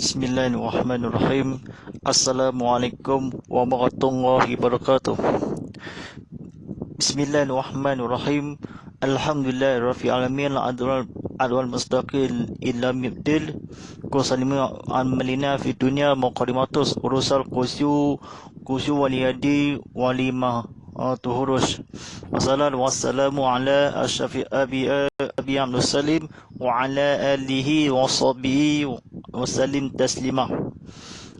Bismillahirrahmanirrahim. Assalamualaikum warahmatullahi wabarakatuh. Bismillahirrahmanirrahim. Alhamdulillahirabbil alamin adwal mustaqil illa mibdil kusalimu amalina fi dunya muqaddimatus urusal kusyu waliyadi walima tuhurus wassalamu ala asyafi abi Abdul Salim wa ala alihi wa sahbihi wa sallim taslima.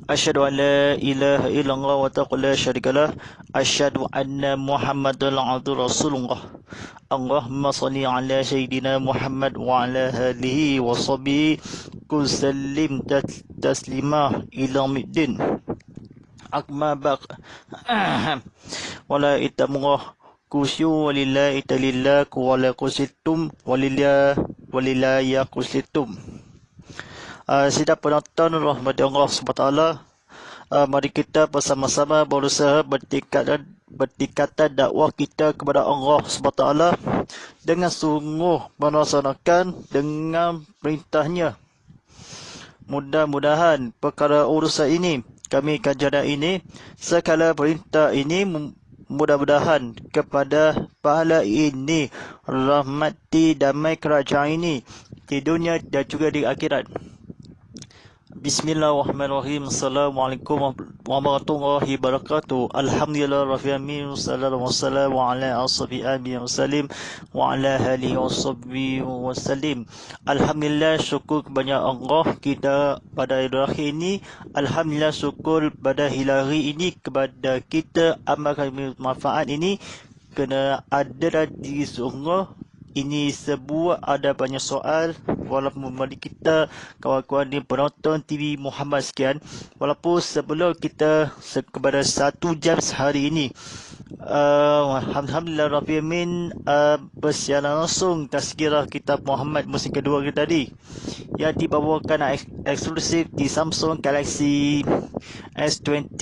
Asyhadu an la ilaha illallah wa la syarikalah. Asyhadu anna Muhammadan abduhu rasulullah. Allahumma salli ala sayyidina Muhammad wa ala alihi wa sahbihi kusallim taslima ila middin. Akma baq wala itamullah kusyu walillahi talillah wala kusitum walillahi kusitum. Sidang penonton rahmat Allah SWT, mari kita bersama-sama berusaha bertingkatan dakwah kita kepada Allah SWT dengan sungguh melaksanakan dengan perintahnya. Mudah-mudahan perkara urusan ini, kami kajian ini, segala perintah ini mudah-mudahan kepada pahala ini, rahmati damai kerajaan ini di dunia dan juga di akhirat. Bismillahirrahmanirrahim. Assalamualaikum warahmatullahi wabarakatuh. Alhamdulillah rabbil alamin. Wassalamu ala ashabi wasallim wa ala alihi washabbihi wasallim. Alhamdulillah, syukur kepada Allah kita pada hari ini. Alhamdulillah, syukur pada hari ini kepada kita amal kami manfaat ini kena ada di sungguh. Ini sebuah ada banyak soal walaupun bagi kita kawan-kawan di penonton TV Muhammad sekian, walaupun sebelum kita kepada 1 jam sehari ini Alhamdulillah Rabbil Alamin bersiaran langsung tazkirah kitab Muhammad musim kedua kita tadi yang dibawakan eksklusif di Samsung Galaxy S20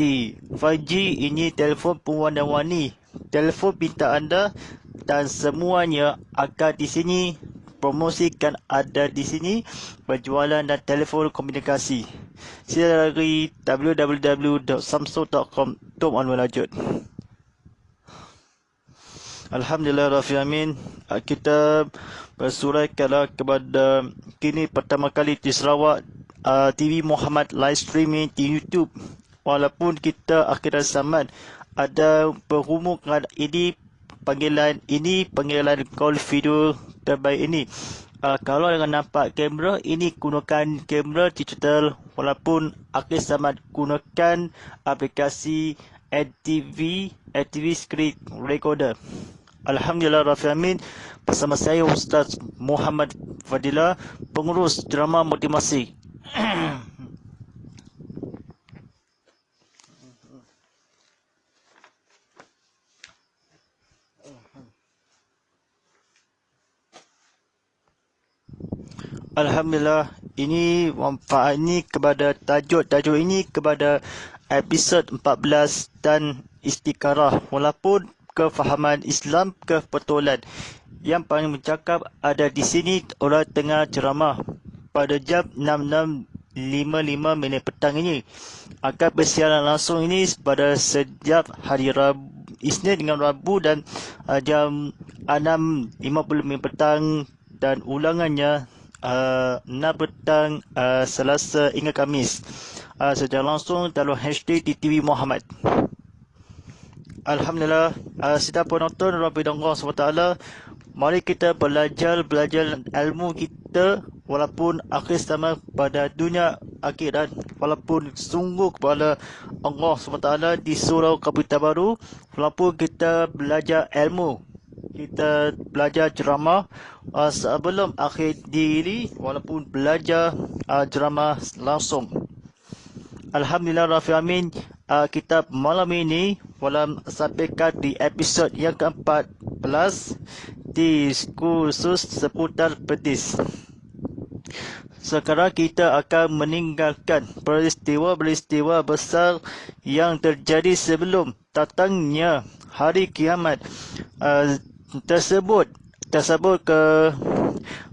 5G. Ini telefon perempuan-wanita, telefon pintar anda, dan semuanya akan di sini promosikan ada di sini berjualan dan telefon komunikasi. Sila lagi www.samsung.com.my. Alhamdulillah rabbil alamin. Kita bersuraikanlah kepada kini pertama kali di Sarawak TV Muhammad live streaming di YouTube. Walaupun kita akhirat zaman ada berumur ini panggilan call video terbaik ini. Kalau dengan nampak kamera ini, gunakan kamera digital, walaupun akhir zaman gunakan aplikasi ATV screen recorder. Alhamdulillah rabbil alamin. Bersama saya Ustaz Muhammad Fadilah, pengurus drama motivasi. Alhamdulillah, ini manfaat ini kepada tajuk ini kepada episod 14 dan istiqarah. Walaupun kefahaman Islam kebetulan yang paling bercakap ada di sini orang tengah ceramah pada jam 6:55 petang ini. Akan bersiaran langsung ini pada setiap hari Rabu, Isnin dengan Rabu dan jam 6:50 petang, dan ulangannya 6 petang Selasa hingga Khamis secara langsung dalam hashtag di TV Muhammad. Alhamdulillah, sidang penonton Rabbil Allah SWT, mari kita belajar ilmu kita walaupun akhir zaman pada dunia akhirat, walaupun sungguh kepada Allah SWT di surau Kapitan Baru, walaupun kita belajar ilmu, kita belajar ceramah sebelum akhir diri, walaupun belajar ceramah langsung. Alhamdulillah rabbil alamin. Kita malam ini walam sampaikan di episod yang ke-14 di khusus seputar petis. Sekarang kita akan meninggalkan peristiwa besar yang terjadi sebelum datangnya hari kiamat tersebut ke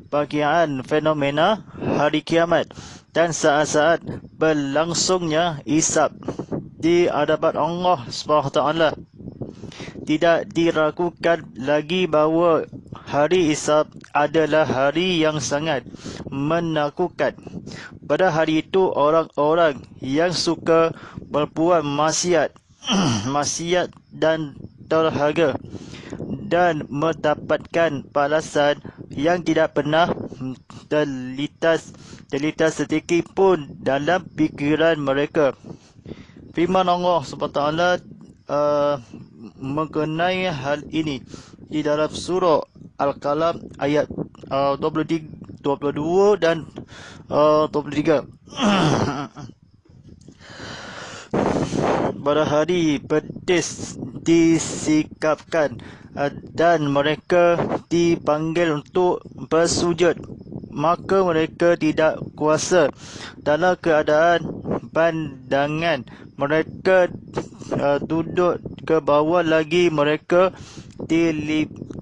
bagian fenomena hari kiamat dan saat-saat berlangsungnya hisab di hadapan Allah SWT. Tidak diragukan lagi bahawa hari hisab adalah hari yang sangat menakutkan. Pada hari itu orang-orang yang suka berbuat maksiat maksiat dan terhaga dan mendapatkan balasan yang tidak pernah terlintas sedikit pun dalam fikiran mereka. Firman Allah SWT mengenai hal ini di dalam surah Al-Qalam ayat 22 dan 23. Pada hari petis disikapkan dan mereka dipanggil untuk bersujud, maka mereka tidak kuasa dalam keadaan pandangan mereka duduk ke bawah lagi mereka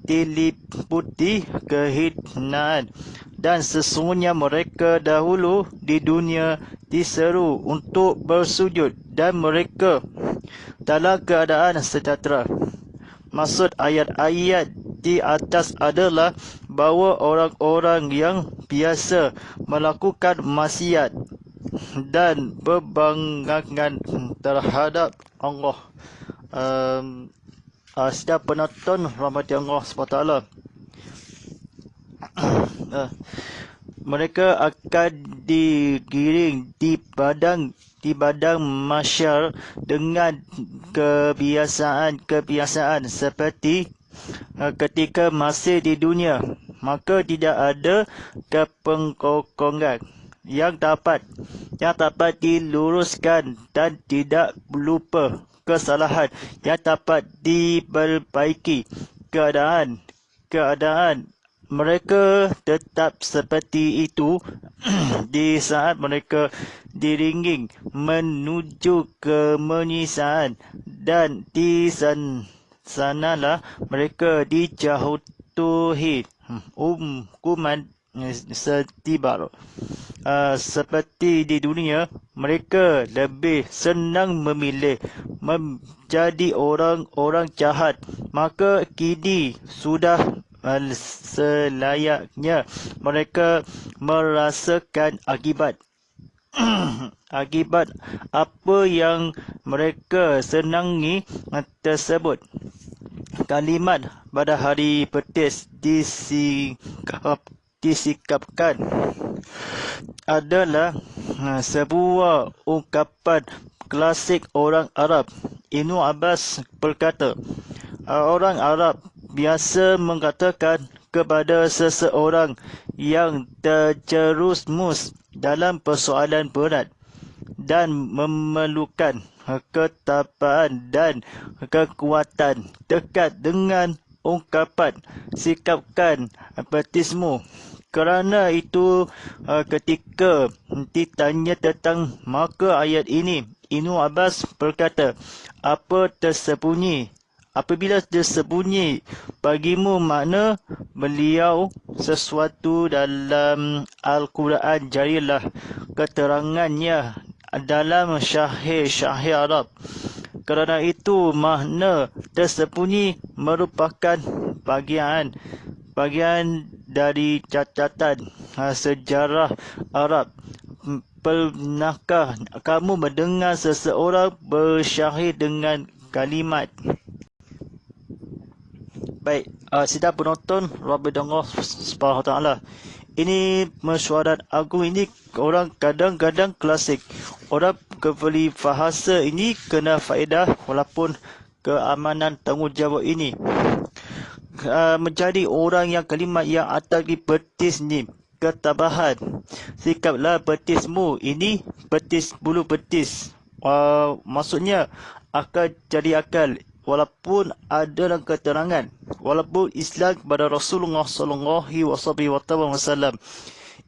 diliputi kehinaan, dan sesungguhnya mereka dahulu di dunia diseru untuk bersujud dan mereka dalam keadaan sejahtera. Maksud ayat-ayat di atas adalah bahawa orang-orang yang biasa melakukan maksiat dan berbanggakan terhadap Allah. Setiap penonton rahmati Allah SWT, mereka akan digiring di padang mahsyar dengan kebiasaan seperti ketika masih di dunia. Maka tidak ada kepengkokongan yang dapat diluruskan dan tidak lupa kesalahan yang dapat diperbaiki. Keadaan mereka tetap seperti itu di saat mereka diringing menuju ke menyisaan, dan di sanalah mereka dijatuhi hukuman setibar. Seperti di dunia, mereka lebih senang memilih menjadi orang-orang jahat, maka kini sudah selayaknya mereka merasakan akibat apa yang mereka senangi tersebut. Kalimat pada hari petis disikapkan adalah sebuah ungkapan klasik orang Arab. Ibnu Abbas berkata, orang Arab biasa mengatakan kepada seseorang yang terjerumus dalam persoalan berat dan memerlukan ketabahan dan kekuatan dekat dengan ungkapan sikapkan petismu. Kerana itu ketika ditanya tentang maka ayat ini, Ibnu Abbas berkata, apabila tersembunyi bagimu makna beliau sesuatu dalam Al-Quran, jadilah keterangannya dalam syahir Arab. Kerana itu makna tersembunyi merupakan bagian dari catatan sejarah Arab. Pernahkah kamu mendengar seseorang bersyahir dengan kalimat? Baik, sidang penonton Rabbi-Allah SWT, ini mesyuarat agung ini orang kadang-kadang klasik. Orang kebeli bahasa ini kena faedah walaupun keamanan tanggungjawab ini. Menjadi orang yang kalimat yang atas di petis ni, ketabahan. Sikaplah petismu, ini petis bulu petis. Maksudnya akan jadi akal. Walaupun ada dalam keterangan, walaupun Islam kepada Rasulullah SAW,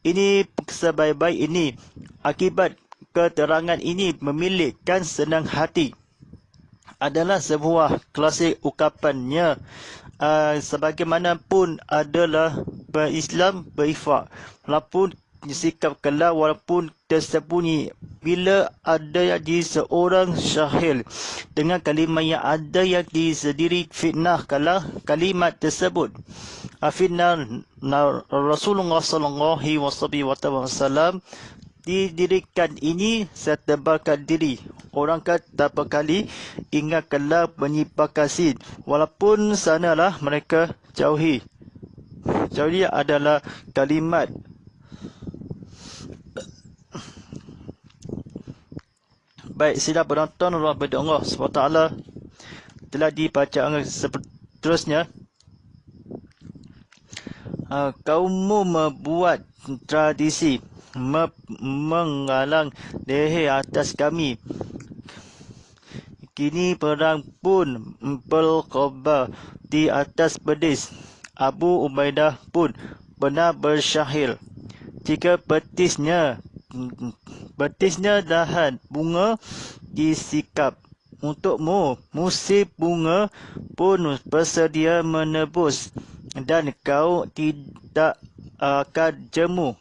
ini sebaik-baik ini, akibat keterangan ini memilihkan senang hati adalah sebuah klasik ungkapannya. Sebagaimanapun adalah berislam beifak, walaupun sikap kelak walaupun tersembunyi. Bila ada di seorang syahil dengan kalimat yang ada yang disediri fitnah kalah kalimat tersebut. Fitnah Rasulullah SAW didirikan ini setebalkan diri. Orang kata berkali ingatkanlah menyimpang kasih, walaupun sanalah mereka jauhi. Jauhi adalah kalimat baik. Sila penonton, Allah berdoa SWT telah dibaca seterusnya. Kaummu membuat tradisi menggalang leher atas kami. Kini perang pun berkobar di atas bedis. Abu Ubaidah pun benar bersyahil. Jika betisnya dahan bunga disikap untukmu, musim bunga pun bersedia menebus, dan kau tidak akan jemu.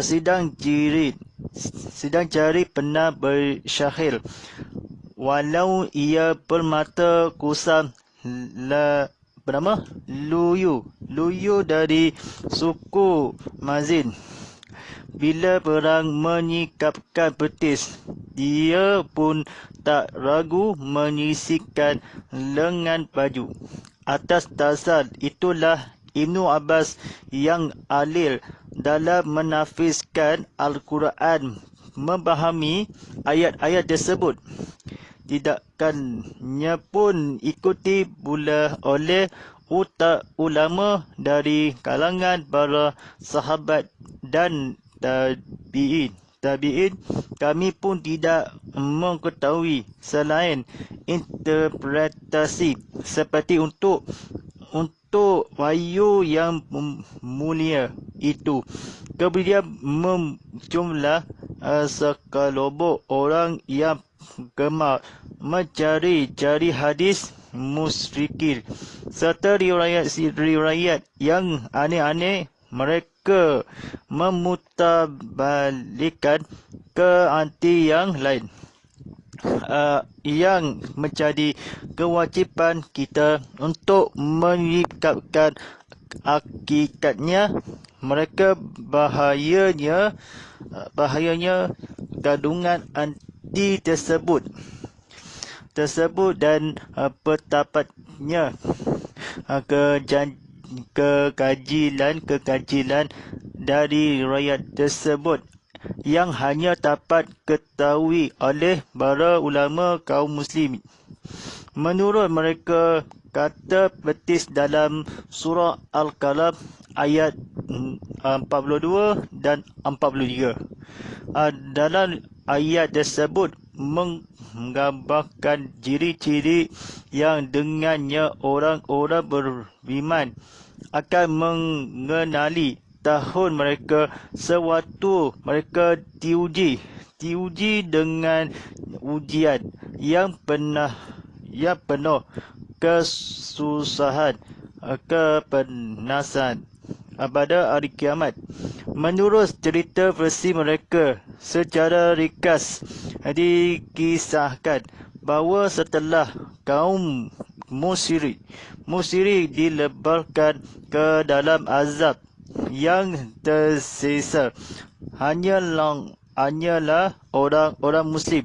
Sidang jari pernah bersyahil, walau ia bermata kusam. Bernama Luyu dari suku Mazin. Bila perang menyikapkan betis, dia pun tak ragu menyisihkan lengan baju. Atas dasar itulah Ibnu Abbas yang alil dalam menafsirkan Al-Quran memahami ayat-ayat tersebut. Tidakkannya pun ikuti pula oleh ulama dari kalangan para sahabat dan tabi'in. Kami pun tidak mengetahui selain interpretasi seperti untuk wahyu yang mulia itu. Kemudian menjumlah sekelompok orang yang gemar mencari hadis musyrikin serta riwayat yang aneh-aneh. Mereka memutarbalikkan ke anti yang lain. Yang menjadi kewajiban kita untuk menyikapkan hakikatnya. Mereka bahayanya kandungan anti tersebut dan betapatnya kekajilan dari riwayat tersebut yang hanya dapat ketahui oleh para ulama kaum muslim. Menurut mereka, kata betis dalam surah Al-Qalam ayat 42 dan 43. Dalam ayat tersebut menggambarkan ciri-ciri yang dengannya orang-orang beriman akan mengenali tahun mereka sewaktu mereka diuji dengan ujian yang penuh kesusahan, kepanasan pada hari kiamat. Menurut cerita versi mereka, secara ringkas dikisahkan bahawa setelah kaum musyrik dilebarkan ke dalam azab, yang tersisa hanyalah orang-orang muslim.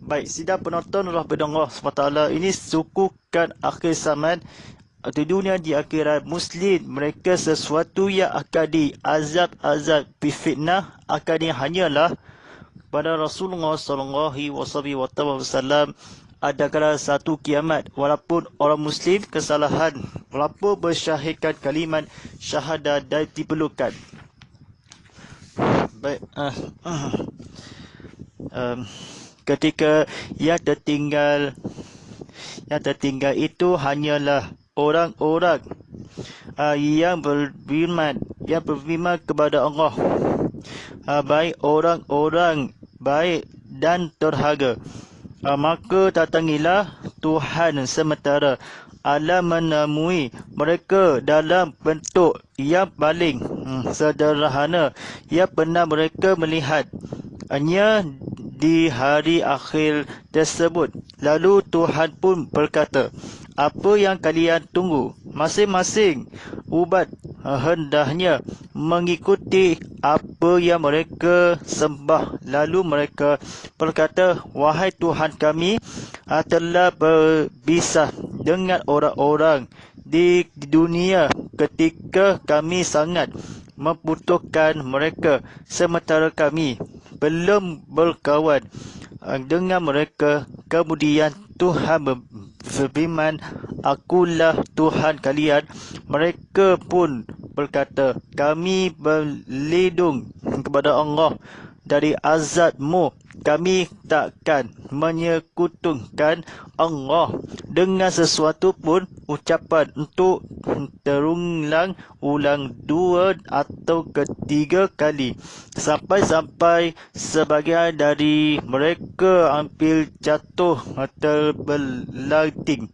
Baik, sidang penonton Allah SWT, ini sukukan akhir zaman di dunia di akhirat. Muslim mereka sesuatu yang akan diazab fitnah akan hanyalah pada Rasulullah SAW. Adakala satu kiamat, walaupun orang muslim kesalahan, walaupun bersyahidkan kalimat syahadah dan diperlukan. Baik, ketika yang tertinggal itu hanyalah orang-orang yang beriman kepada Allah, baik orang-orang baik dan terhaga. Maka datangilah Tuhan sementara alam menemui mereka dalam bentuk yang paling sederhana yang pernah mereka melihat hanya di hari akhir tersebut. Lalu Tuhan pun berkata, apa yang kalian tunggu? Masing-masing umat hendaknya mengikuti apa yang mereka sembah. Lalu mereka berkata, wahai Tuhan kami, telah berpisah dengan orang-orang di dunia ketika kami sangat membutuhkan mereka, sementara kami belum berkawan dengan mereka. Kemudian Tuhan berfirman, akulah Tuhan kalian. Mereka pun berkata, kami berlindung kepada Allah dari azabmu. Kami takkan menyekutukan Allah dengan sesuatu pun. Ucapan untuk terulang-ulang 2 atau ketiga kali, sampai-sampai sebagian dari mereka hampir jatuh terbelanting.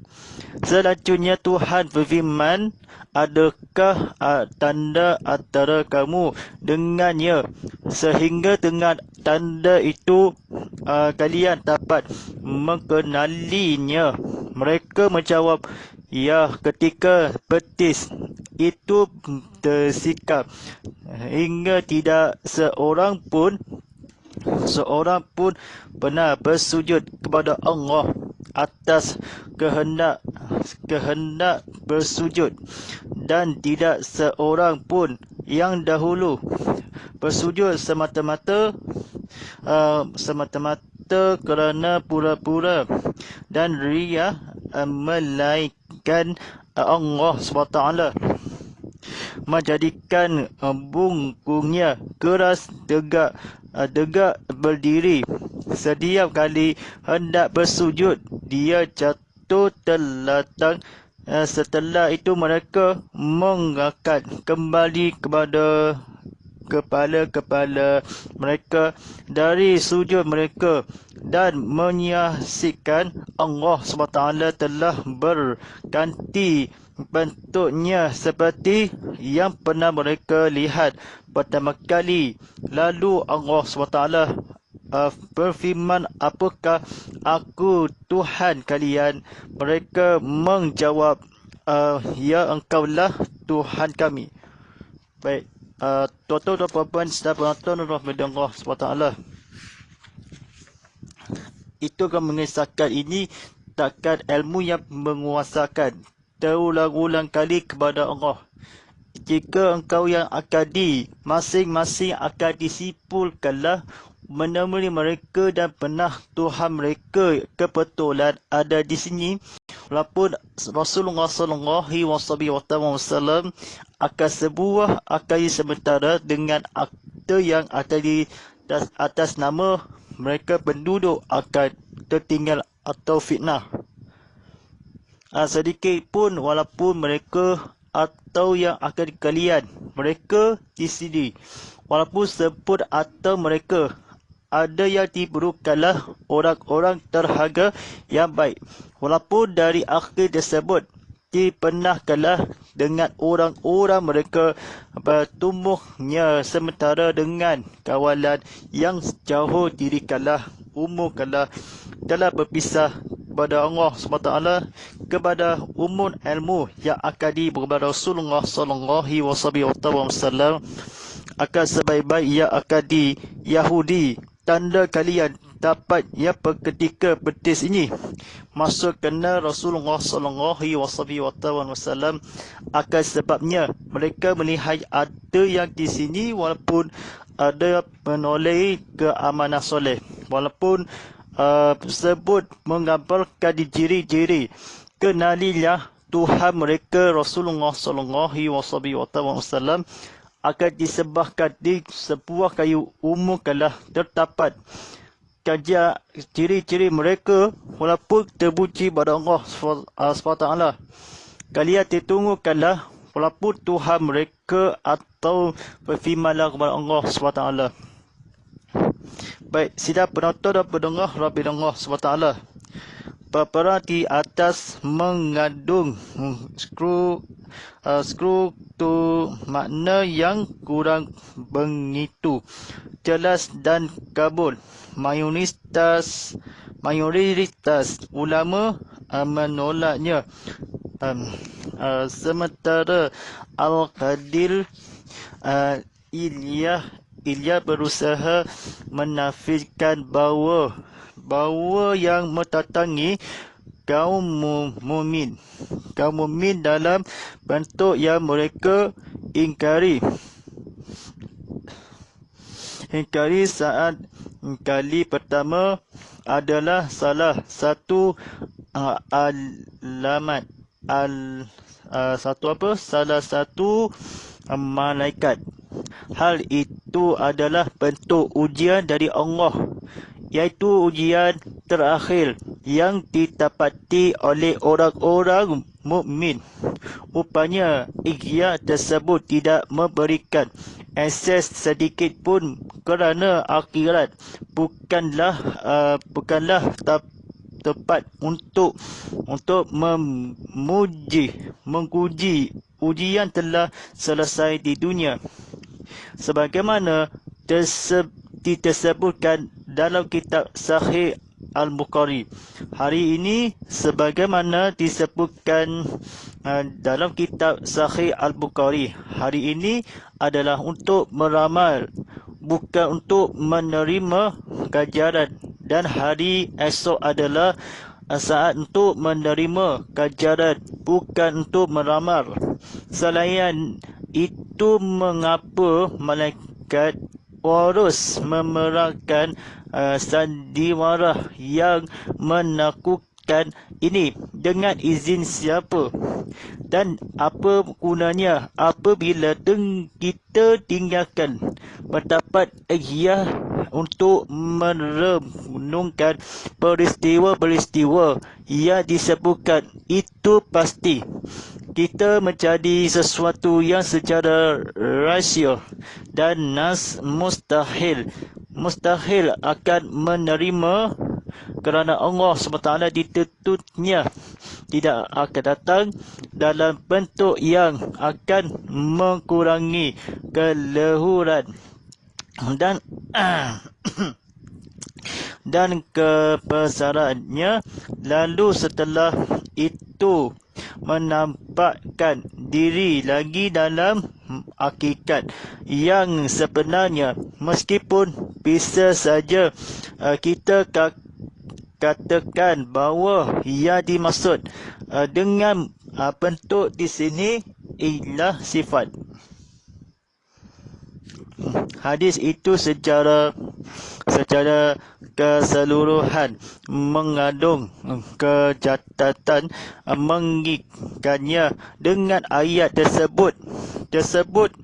Selanjutnya Tuhan berfirman, adakah tanda antara kamu dengannya, sehingga dengan tanda itu kalian dapat mengenalinya? Mereka menjawab, ya, ketika betis itu tersikap hingga tidak seorang pun pernah bersujud kepada Allah atas kehendak bersujud, dan tidak seorang pun yang dahulu bersujud semata-mata kerana pura-pura dan riya, melainkan Allah SWT menjadikan bungkungnya keras, tegak berdiri. Setiap kali hendak bersujud, dia jatuh terlatang. Setelah itu mereka mengangkat kembali kepada kepala-kepala mereka dari sujud mereka dan menyaksikan Allah SWT telah berganti bentuknya seperti yang pernah mereka lihat pertama kali. Lalu Allah SWT berfirman, apakah aku Tuhan kalian? Mereka menjawab, ya, engkaulah Tuhan kami. Baik, tuan-tuan dan puan-puan sedang penonton rahmat Allah SWT, itu akan mengisahkan ini takkan ilmu yang menguasakan terulang-ulang kali kepada Allah. Jika engkau yang akadi, masing-masing akan disimpulkanlah menemui mereka dan pernah Tuhan mereka kebetulan ada di sini. Walaupun Rasulullah SAW akan sebuah akadi sementara dengan akta yang akan di atas nama mereka penduduk akan tertinggal atau fitnah. Sedikit pun walaupun mereka atau yang akan kalian mereka di sini, walaupun sebut atau mereka ada yang diburukanlah orang-orang terharga yang baik, walaupun dari akhir tersebut dipernahkanlah dengan orang-orang mereka bertumbuhnya, sementara dengan kawalan yang jauh dirikanlah umumkanlah telah berpisah kepada Allah SWT, kepada umum ilmu yang akadi kepada Rasulullah SAW, akan sebaik-baik yang akadi Yahudi. Tanda kalian dapat yang ketika betis ini masuk kena Rasulullah SAW, akan sebabnya mereka melihat ada yang di sini walaupun ada menoleh ke amanah soleh, walaupun tersebut menggambarkan ciri-ciri kenalilah Tuhan mereka Rasulullah SAW akan disembahkan di sebuah kayu umum kalah terdapat kajian ciri-ciri mereka walaupun terpuji pada Allah SWT. Kalian ditunggukanlah walaupun Tuhan mereka atau berfirmanlah kepada Allah SWT. Baik, sidang penonton dan pendengar Rabbi Allah SWT. perperang di atas mengandung struktur makna yang kurang begitu jelas dan kabul. Mayoritas ulama menolaknya. Sementara Al-Qadir Ilya berusaha menafikan bahawa yang mentatangi kaum mukmin dalam bentuk yang mereka ingkari saat kali pertama adalah salah satu alamat salah satu malaikat. Hal itu adalah bentuk ujian dari Allah, iaitu ujian terakhir yang didapati oleh orang-orang mukmin. Rupanya Ihya tersebut tidak memberikan akses sedikit pun kerana akhirat bukanlah tepat untuk menguji ujian telah selesai di dunia, sebagaimana disebutkan dalam kitab Sahih Al-Bukhari. Hari ini sebagaimana disebutkan dalam kitab Sahih Al-Bukhari, hari ini adalah untuk meramal, bukan untuk menerima ganjaran, dan hari esok adalah saat untuk menerima ganjaran, bukan untuk meramal. Selain itu, mengapa malaikat harus memerangkan sandiwara yang menakutkan ini? Dengan izin siapa? Dan apa gunanya apabila kita tinggalkan pendapat Ihya untuk merenungkan peristiwa-peristiwa yang disebutkan itu? Pasti kita menjadi sesuatu yang secara rahsia dan mustahil akan menerima, kerana Allah SWT dituntutnya tidak akan datang dalam bentuk yang akan mengurangi keluhuran dan kebesarannya, lalu setelah itu menampakkan diri lagi dalam hakikat yang sebenarnya. Meskipun bisa saja kita katakan bahawa yang dimaksud dengan bentuk di sini ialah sifat. Hadis itu secara keseluruhan mengandung kejahatan mengikannya dengan ayat tersebut disebut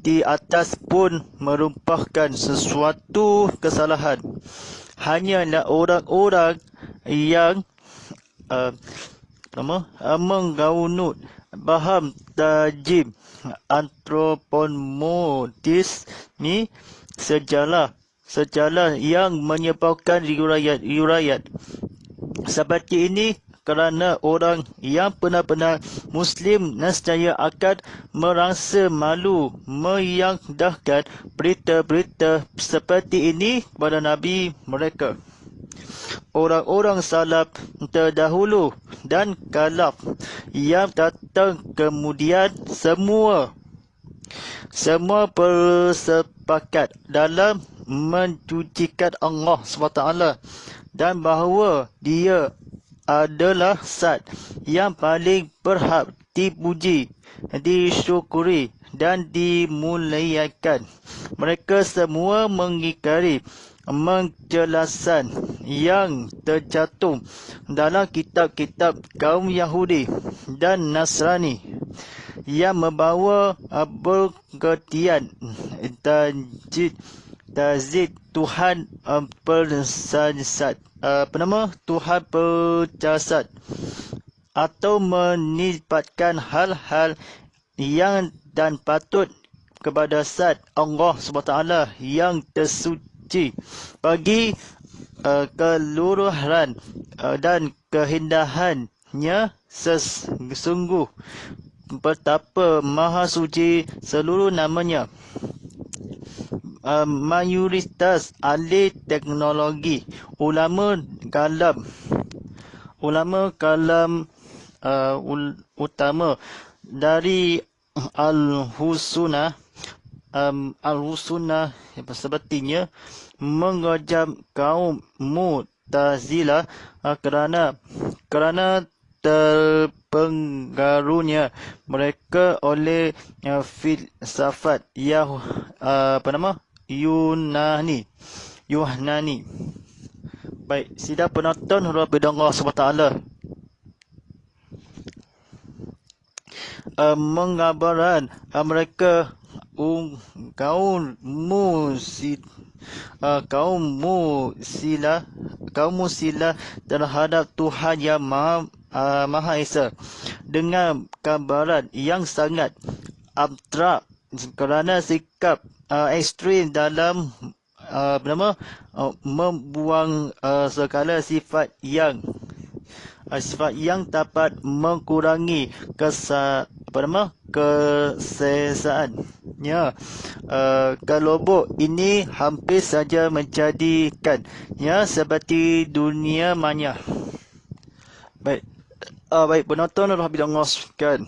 di atas pun merupakan sesuatu kesalahan. Hanyalah orang-orang yang menggaunut faham tajim antropomorfisme sejalah yang menyebabkan riwayat seperti ini, kerana orang yang benar-benar Muslim nescaya akan merasa malu meyandahkan berita-berita seperti ini kepada Nabi mereka. Orang-orang salaf terdahulu dan khalaf yang datang kemudian semua bersepakat dalam mencucikan Allah SWT dan bahawa Dia adalah Zat yang paling berhak dipuji, disyukuri dan dimuliakan. Mereka semua mengingkari penjelasan yang tercantum dalam kitab-kitab kaum Yahudi dan Nasrani yang membawa pergantian tazid Tuhan Tuhan berjasad, atau menisbatkan hal-hal yang dan patut kepada Zat Allah SWT yang tersuci. Bagi keluruhan dan keindahannya sesungguh betapa maha suci seluruh namanya. Mayoritas ahli teknologi, ulama kalam utama dari Al-Husnah sepertinya mengajam kaum Mu'tazilah kerana terpengaruhnya mereka oleh filsafat Yunani. Baik, sidang penonton Rabbi Allah SWT. Mengabaran mereka kaum musila terhadap Tuhan yang Maha Esa dengan gambaran yang sangat abstrak kerana sikap ekstrim dalam membuang segala sifat yang dapat mengurangi kesesaannya. Kelompok ini hampir saja menjadikannya seperti dunia maya. Baik, penonton Alhamdulillah sekalian.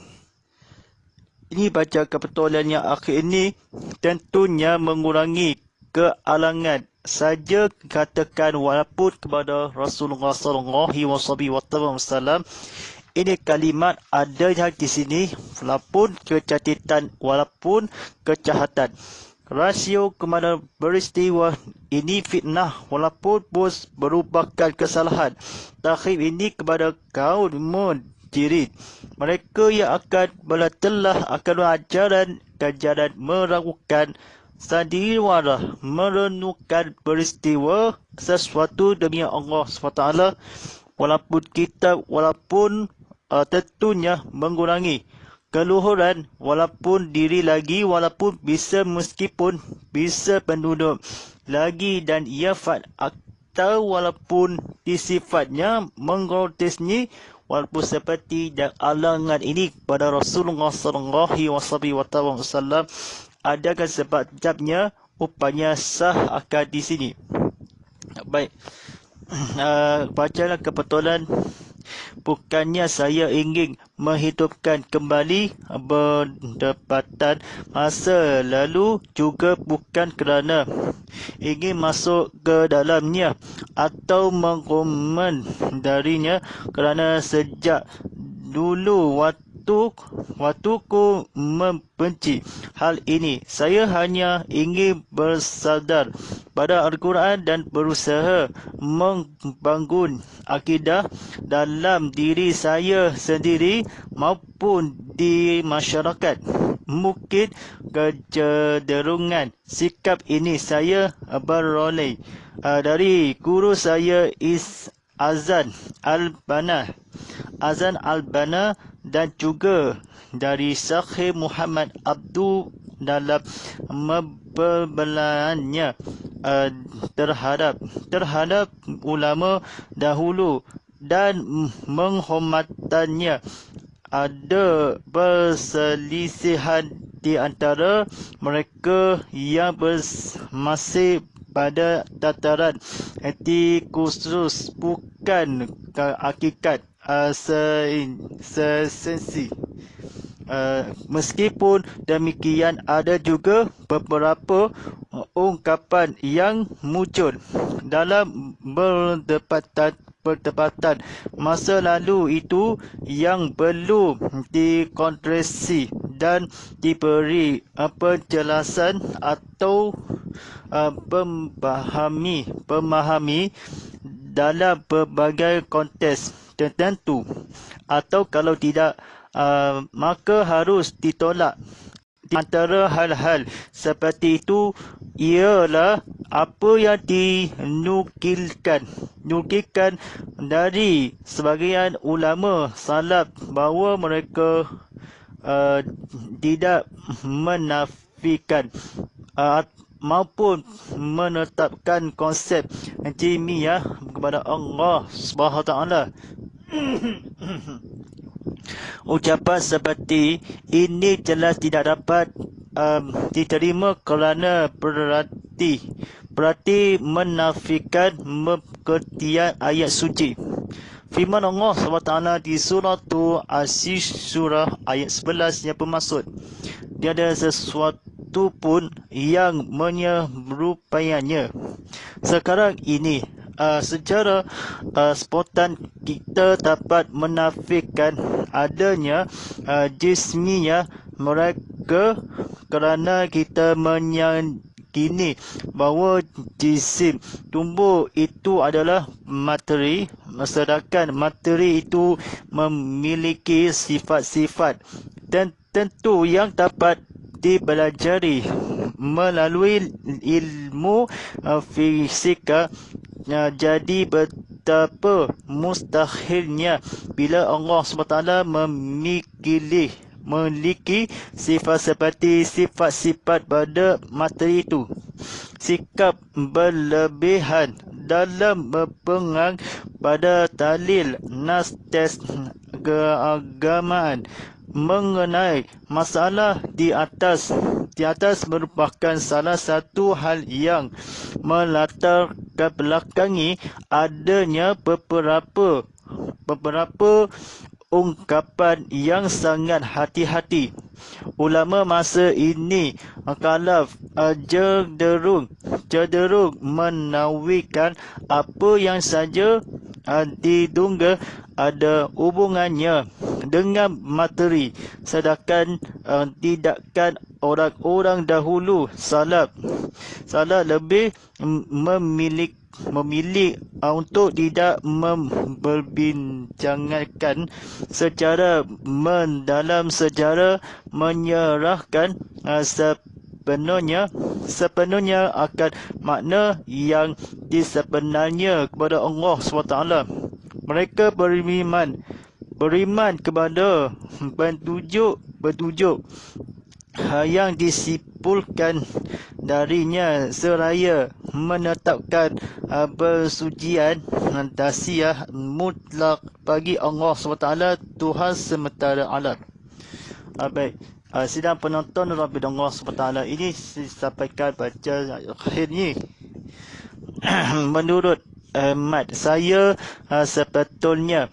Ini baca kebetulan yang akhir ini tentunya mengurangi kealangan saja katakan walaupun kepada Rasulullah SAW. Ini kalimat ada di sini walaupun kecacatan walaupun kejahatan. Rasio kepada peristiwa ini fitnah walaupun bos merupakan kesalahan. Takhib ini kepada kaum mujirin. Mereka yang akan telah akan ajaran kajaran meragukan sandiwara merenungkan peristiwa sesuatu demi Allah SWT walaupun tentunya mengurangi keluhuran walaupun diri lagi walaupun bisa meskipun bisa penduduk lagi dan ia atau walaupun disifatnya menggrotesni walaupun seperti dan alangan ini pada Rasulullah SAW adakan sebabnya upaya sah akan di sini. Baik, bacalah kebetulan. Bukannya saya ingin menghidupkan kembali perdebatan masa lalu, juga bukan kerana ingin masuk ke dalamnya atau mengomentarinya, kerana sejak dulu waktuku membenci hal ini. Saya hanya ingin bersandar pada Al-Quran dan berusaha membangun akidah dalam diri saya sendiri maupun di masyarakat. Mungkin kecenderungan sikap ini saya beroleh dari guru saya Azan Al-Banna dan juga dari Syekh Muhammad Abdul dalam pembelaannya terhadap ulama dahulu dan menghormatannya. Ada perselisihan di antara mereka yang masih pada tataran khusus, bukan hakikat esensi. Meskipun demikian, ada juga beberapa ungkapan yang muncul dalam perdebatan masa lalu itu yang belum dikontresi dan diberi penjelasan atau pemahami dalam berbagai konteks tertentu, atau kalau tidak maka harus ditolak. Di antara hal-hal seperti itu ialah apa yang dinukilkan dari sebahagian ulama salaf bahawa mereka tidak menafikan maupun menetapkan konsep ilmiah kepada Allah Subhanahu Wa Taala. Ucapan seperti ini jelas tidak dapat diterima kerana berarti menafikan pengertian ayat suci. Firman Allah SWT di surah Asy-Syura ayat 11 yang bermaksud, tiada sesuatu pun yang menyerupainya. Sekarang ini, secara spontan kita dapat menafikan adanya jismiyah mereka kerana kita meyakini bahawa jisim tubuh itu adalah materi, sedangkan materi itu memiliki sifat-sifat dan tentu yang dapat dipelajari melalui ilmu fisika. Jadi betapa mustahilnya bila Allah SWT memiliki sifat seperti sifat-sifat pada materi itu. Sikap berlebihan dalam berpegang pada dalil nas teks keagamaan mengenai masalah di atas merupakan salah satu hal yang melatar belakangi adanya beberapa ungkapan yang sangat hati-hati. Ulama masa ini kalaf cenderung menawikan apa yang saja diduga ada hubungannya dengan materi, sedangkan tidakkan orang-orang dahulu salaf lebih memilih untuk tidak memperbincangkan secara mendalam sejarah, menyerahkan sepenuhnya akan makna yang sebenarnya kepada Allah SWT. Mereka beriman kepada petunjuk yang disimpulkan darinya seraya menetapkan bersucian dahsyat mutlak bagi Allah SWT, Tuhan semesta alam. Baik, sidang penonton Rabbi Allah SWT ini disampaikan baca akhir ni. Menurut Ahmad, saya sepertinya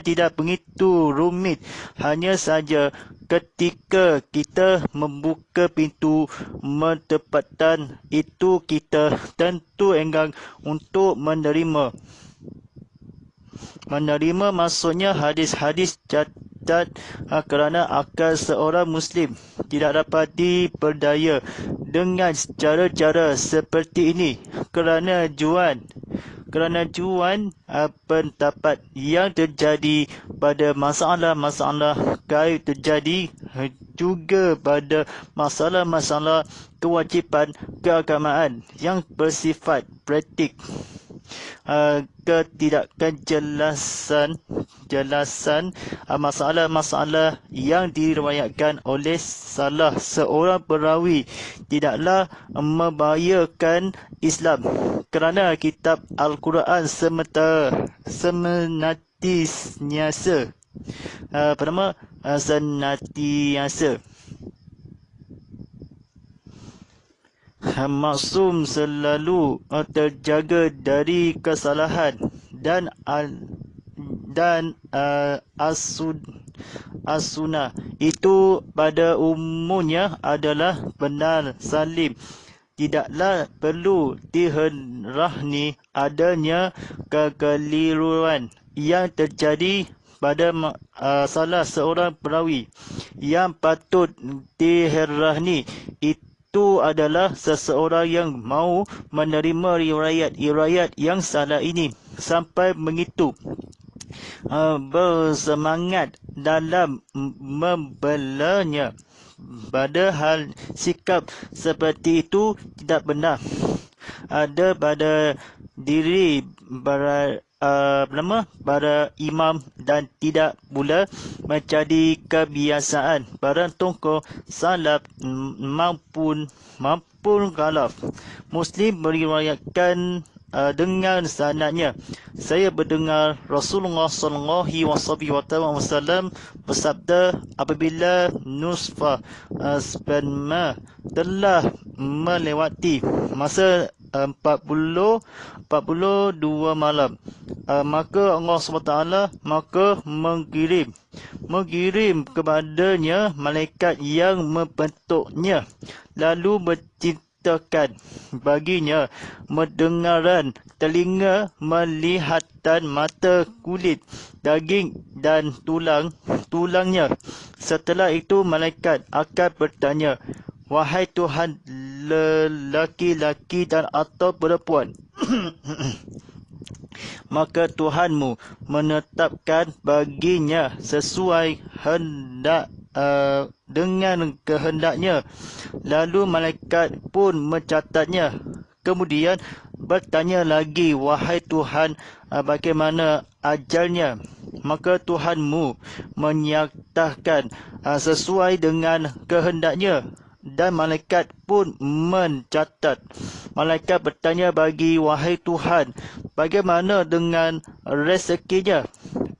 tidak begitu rumit. Hanya saja ketika kita membuka pintu menempatan itu, kita tentu enggan untuk menerima maksudnya hadis-hadis catat kerana akal seorang Muslim tidak dapat diperdaya dengan cara-cara seperti ini kerana pendapat yang terjadi pada masalah-masalah gaib terjadi juga pada masalah-masalah kewajipan keagamaan yang bersifat praktik. Ketidakjelasan masalah-masalah yang diriwayatkan oleh salah seorang perawi tidaklah membahayakan Islam kerana kitab Al-Quran senantiasa maksum, selalu terjaga dari kesalahan dan as-sunnah itu pada umumnya adalah benar salim. Tidaklah perlu dihenrahni adanya kekeliruan yang terjadi pada salah seorang perawi. Yang patut dihenrahni itu adalah seseorang yang mau menerima riwayat yang salah ini sampai begitu bersemangat dalam membelanya. Padahal sikap seperti itu tidak benar ada pada diri para imam dan tidak pula menjadi kebiasaan para tokoh salaf mampu pun khalaf. Muslim meriwayatkan dengan sanadnya, saya mendengar Rasulullah sallallahu alaihi wasallam bersabda, apabila nusfa sperma telah melewati masa 42 malam, maka Allah SWT mengirim kepadanya malaikat yang membentuknya, lalu menciptakan baginya mendengaran, telinga, melihatan, mata, kulit, daging dan tulangnya. Setelah itu malaikat akan bertanya, wahai Tuhan, lelaki-laki dan atau perempuan, maka Tuhanmu menetapkan baginya sesuai dengan kehendaknya. Lalu malaikat pun mencatatnya. Kemudian bertanya lagi, wahai Tuhan, bagaimana ajalnya? Maka Tuhanmu menyatakan sesuai dengan kehendaknya. Dan malaikat pun mencatat. Malaikat bertanya bagi, wahai Tuhan, bagaimana dengan rezekinya?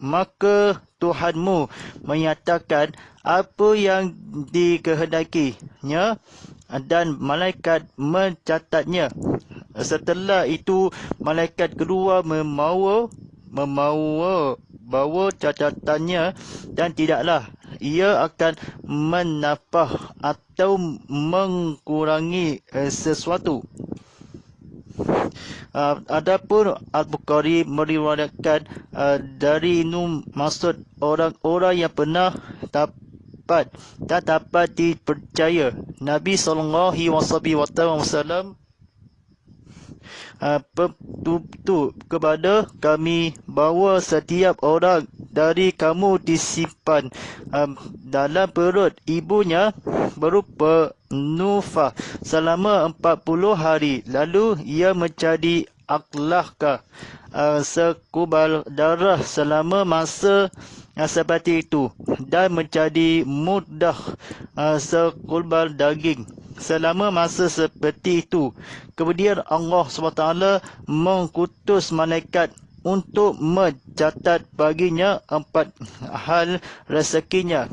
Maka Tuhanmu menyatakan apa yang dikehendakinya, dan malaikat mencatatnya. Setelah itu malaikat kedua bawa catatannya, dan tidaklah ia akan menambah atau mengurangi sesuatu. Adapun Al-Bukhari meriwayatkan dari Ibnu Mas'ud, orang-orang yang pernah dapat dipercaya Nabi sallallahu alaihi wasallam tutup kepada kami bahawa setiap orang dari kamu disimpan dalam perut ibunya berupa nufah selama 40 hari, lalu ia menjadi aklahkah sekubal darah selama masa seperti itu, dan menjadi mudah sekubal daging selama masa seperti itu. Kemudian Allah SWT mengutus malaikat untuk mencatat baginya 4 hal rezekinya,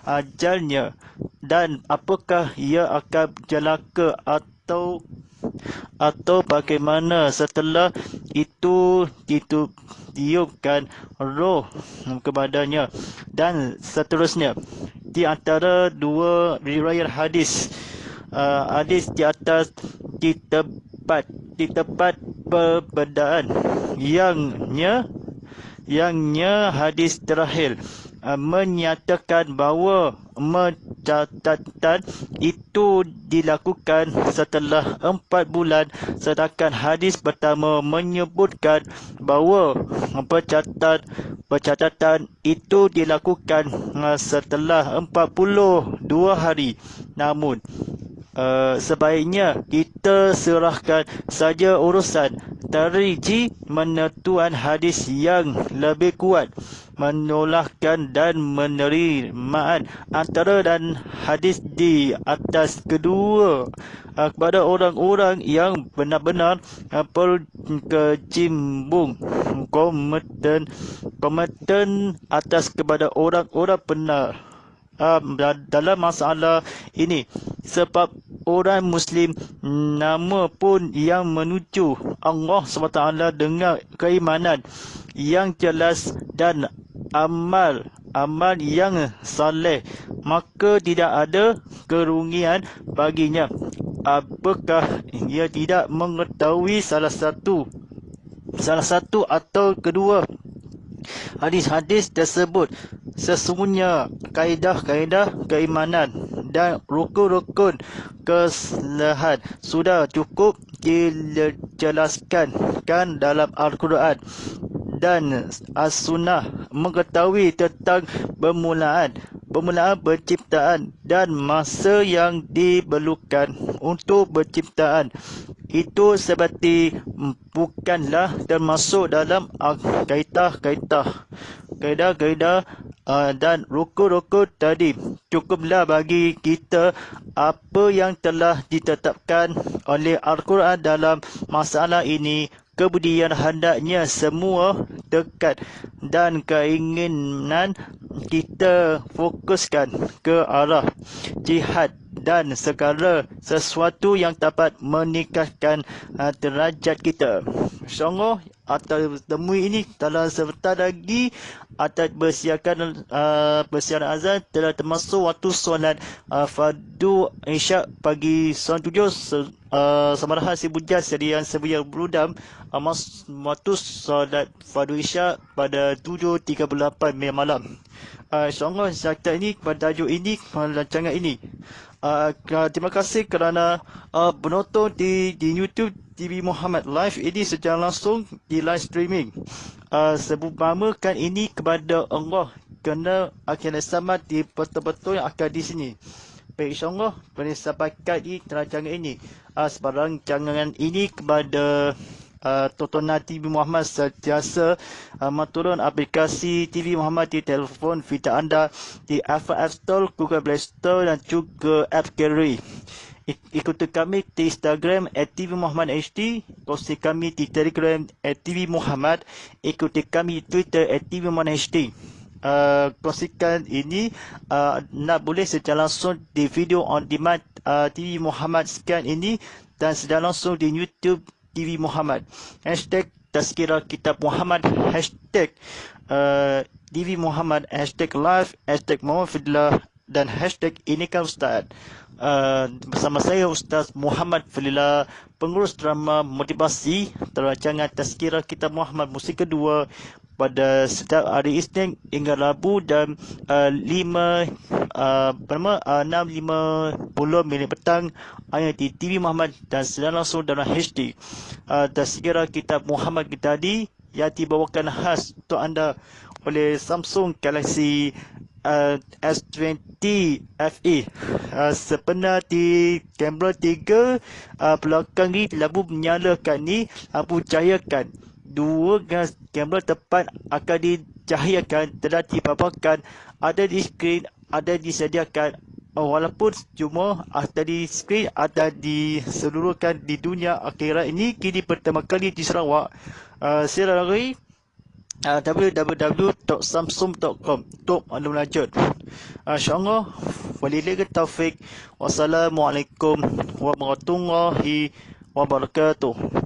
ajalnya, dan apakah ia akan celaka atau bagaimana setelah itu ditiupkan roh kepadanya, dan seterusnya. Di antara dua riwayat hadis di atas di tempat perbedaan yangnya hadis terakhir menyatakan bahawa mencatatkan itu dilakukan setelah 4 bulan, sedangkan hadis pertama menyebutkan bahawa pencatatan itu dilakukan setelah 42 hari. Namun sebaiknya kita serahkan saja urusan teriji menentuan hadis yang lebih kuat, menolakkan dan menerimaan antara dan hadis di atas kedua kepada orang-orang yang benar-benar berkecimpung kompeten atas kepada orang-orang benar dalam masalah ini, sebab orang Muslim nama pun yang menuju Allah SWT dengan keimanan yang jelas dan amal yang saleh, maka tidak ada kerugian baginya apakah ia tidak mengetahui salah satu atau kedua hadis-hadis tersebut. Sesungguhnya kaedah-kaedah keimanan dan rukun-rukun keislaman sudah cukup dijelaskan dalam Al-Quran dan As-Sunnah. Mengetahui tentang permulaan penciptaan dan masa yang diperlukan untuk penciptaan itu seperti bukanlah termasuk dalam kaedah dan rukun-rukun tadi. Cukuplah bagi kita apa yang telah ditetapkan oleh Al-Quran dalam masalah ini. Kemudian hendaknya semua tekad dan keinginan kita fokuskan ke arah jihad dan segala sesuatu yang dapat meningkatkan derajat kita. InsyaAllah atas temui ini telah sebentar lagi atas bersiaran azan telah termasuk waktu solat fardu isyak pagi 97 Samaraha si bujang sedian sebiang berudam waktu solat fardu isyak pada 7.38 malam. InsyaAllah zakat ini pada tajuk ini, rancangan ini. Terima kasih kerana menonton di YouTube TV Muhammad Live ini secara langsung di live streaming. Sebutamakan ini kepada Allah kerana akhirnya sama di betul-betul yang akan di sini. Baik, insyaAllah boleh sampaikan di rancangan ini. Sebarang rancangan ini kepada tontonan TV Muhammad sentiasa menurun aplikasi TV Muhammad di telefon pintar anda di Apple App Store, Google Play Store dan juga App Gallery. Ikuti kami di Instagram @tvmuhammadhd, kongsi kami di Telegram @tvmuhammad, ikuti kami di Twitter @tvmuhammadhd. Kongsikan ini nak boleh secara langsung di video on demand TV Muhammad sekian ini dan secara langsung di YouTube TV Muhammad. Hashtag Tazkirah Kitab Muhammad, hashtag TV Muhammad, hashtag live, hashtag Muhammad Fidlah dan hashtag Ini Kan Ustaz. Bersama saya Ustaz Muhammad Fadlilah, pengurus drama motivasi rancangan Tazkirah Kitab Muhammad musim kedua pada setiap hari Isnin hingga Rabu dan 6.50 minit petang hanya di TV Muhammad dan secara langsung dalam HD. Tazkirah Kitab Muhammad kita tadi yang dibawakan khas untuk anda oleh Samsung Galaxy S20 FE. Sebenar di kamera 3 belakang ni lampu menyalakan ni, lampu cahayakan. Dua kamera depan akan dicahayakan, telah dipaparkan, ada di skrin, ada disediakan. Walaupun cuma ada di skrin, ada diseluruhkan di dunia akhirat ini, kini pertama kali di Sarawak. Silahkan www.samsung.com untuk maklumat lanjut. InsyaAllah walillahi taufik. Wassalamualaikum warahmatullahi wabarakatuh.